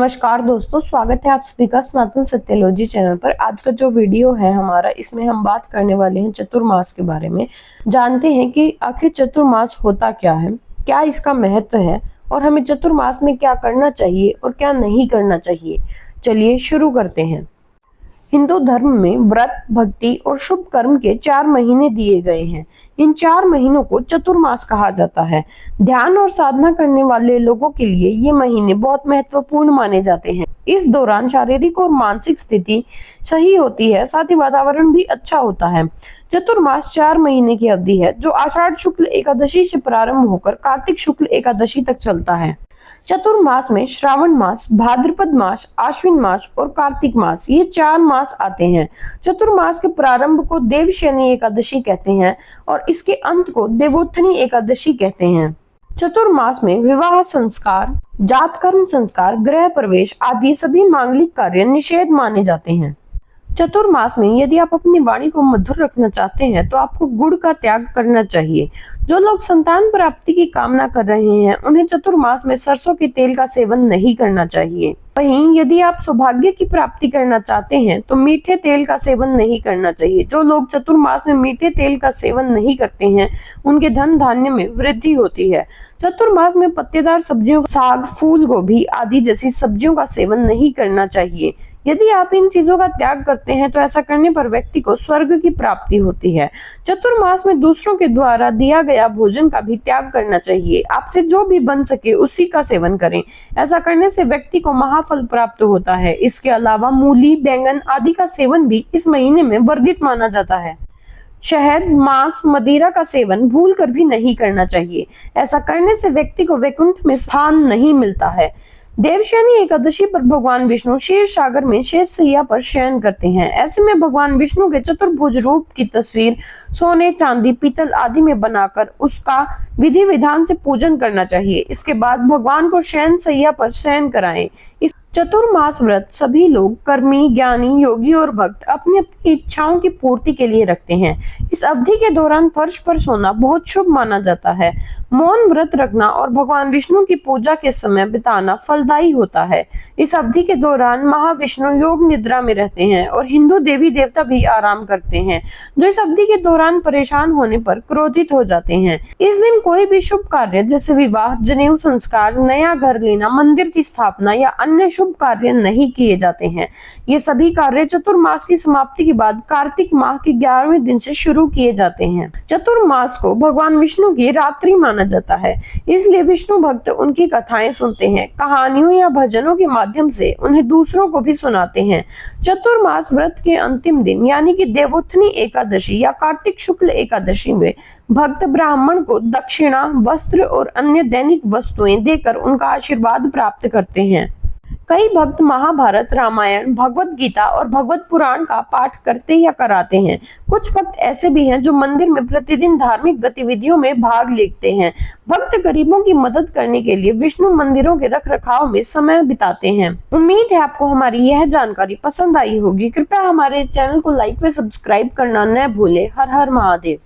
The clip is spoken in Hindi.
नमस्कार दोस्तों, स्वागत है आप सभी का सनातन सत्यलॉजी चैनल पर। आज का जो वीडियो है हमारा, इसमें हम बात करने वाले हैं चतुर्मास के बारे में। जानते हैं कि आखिर चतुर्मास होता क्या है, क्या इसका महत्व है और हमें चतुर्मास में क्या करना चाहिए और क्या नहीं करना चाहिए। चलिए शुरू करते हैं। हिंदू धर्म में व्रत, भक्ति और शुभ कर्म के 4 महीने दिए गए हैं। इन 4 महीनों को चतुर्मास कहा जाता है। ध्यान और साधना करने वाले लोगों के लिए ये महीने बहुत महत्वपूर्ण माने जाते हैं। इस दौरान शारीरिक और मानसिक स्थिति सही होती है, साथ ही वातावरण भी अच्छा होता है। चतुर्मास 4 महीने की अवधि है, जो आषाढ़ शुक्ल एकादशी से प्रारंभ होकर कार्तिक शुक्ल एकादशी तक चलता है। चतुर्मास में श्रावण मास, भाद्रपद मास, आश्विन मास और कार्तिक मास, ये 4 मास आते हैं। चतुर्मास के प्रारंभ को देवशयनी एकादशी कहते हैं और इसके अंत को देवोत्थानी एकादशी कहते हैं। चतुर्मास में विवाह संस्कार, जातकर्म संस्कार, गृह प्रवेश आदि सभी मांगलिक कार्य निषेध माने जाते हैं। चतुर्मास में यदि आप अपनी वाणी को मधुर रखना चाहते हैं तो आपको गुड़ का त्याग करना चाहिए। जो लोग संतान प्राप्ति की कामना कर रहे हैं, उन्हें चतुर्मास में सरसों के तेल का सेवन नहीं करना चाहिए। वहीं यदि आप सौभाग्य की प्राप्ति करना चाहते हैं तो मीठे तेल का सेवन नहीं करना चाहिए। जो लोग चतुर्मास में मीठे तेल का सेवन नहीं करते हैं, उनके धन धान्य में वृद्धि होती है। चतुर्मास में पत्तेदार सब्जियों, साग, फूल गोभी आदि जैसी सब्जियों का सेवन नहीं करना चाहिए। यदि आप इन चीजों का त्याग करते हैं तो ऐसा करने पर व्यक्ति को स्वर्ग की प्राप्ति होती है। चतुर्मास में दूसरों के द्वारा दिया गया भोजन का भी त्याग करना चाहिए। आपसे जो भी बन सके उसी का सेवन करें। ऐसा करने से व्यक्ति को महाफल प्राप्त होता है। इसके अलावा मूली, बैंगन आदि का सेवन भी इस महीने में वर्जित माना जाता है। शहद, मांस, मदिरा का सेवन भूल कर भी नहीं करना चाहिए। ऐसा करने से व्यक्ति को वैकुंठ में स्थान नहीं मिलता है। देवशयनी एकादशी पर भगवान विष्णु क्षीर सागर में शेष शैया पर शयन करते हैं। ऐसे में भगवान विष्णु के चतुर्भुज रूप की तस्वीर सोने, चांदी, पीतल आदि में बनाकर उसका विधि विधान से पूजन करना चाहिए। इसके बाद भगवान को शयन शैया पर शयन कराएं। इस चतुर्मास व्रत सभी लोग कर्मी, ज्ञानी, योगी और भक्त अपनी अपनी इच्छाओं की पूर्ति के लिए रखते हैं। इस अवधि के दौरान फर्श पर सोना बहुत शुभ माना जाता है। मौन व्रत रखना और भगवान विष्णु की पूजा के समय बिताना फलदायी होता है। इस अवधि के दौरान महाविष्णु योग निद्रा में रहते हैं और हिंदू देवी देवता भी आराम करते हैं, जो इस अवधि के दौरान परेशान होने पर क्रोधित हो जाते हैं। इस दिन कोई भी शुभ कार्य जैसे विवाह, जनेऊ संस्कार, नया घर लेना, मंदिर की स्थापना या अन्य शुभ कार्य नहीं किए जाते हैं। ये सभी कार्य चतुर्मास की समाप्ति के बाद कार्तिक माह के 11वें दिन से शुरू किए जाते हैं। चतुर्मास को भगवान विष्णु की रात्रि माना जाता है, इसलिए विष्णु भक्त उनकी कथाएं सुनते हैं, कहानियों या भजनों के माध्यम से उन्हें दूसरों को भी सुनाते हैं। चतुर्मास व्रत के अंतिम दिन यानी कि देवोत्थानी एकादशी या कार्तिक शुक्ल एकादशी में भक्त ब्राह्मण को दक्षिणा, वस्त्र और अन्य दैनिक वस्तुएं देकर उनका आशीर्वाद प्राप्त करते हैं। कई भक्त महाभारत, रामायण, भगवत गीता और भगवत पुराण का पाठ करते या कराते हैं। कुछ भक्त ऐसे भी हैं जो मंदिर में प्रतिदिन धार्मिक गतिविधियों में भाग लेते हैं। भक्त गरीबों की मदद करने के लिए विष्णु मंदिरों के रखरखाव में समय बिताते हैं। उम्मीद है आपको हमारी यह जानकारी पसंद आई होगी। कृपया हमारे चैनल को लाइक व सब्सक्राइब करना न भूलें। हर हर महादेव।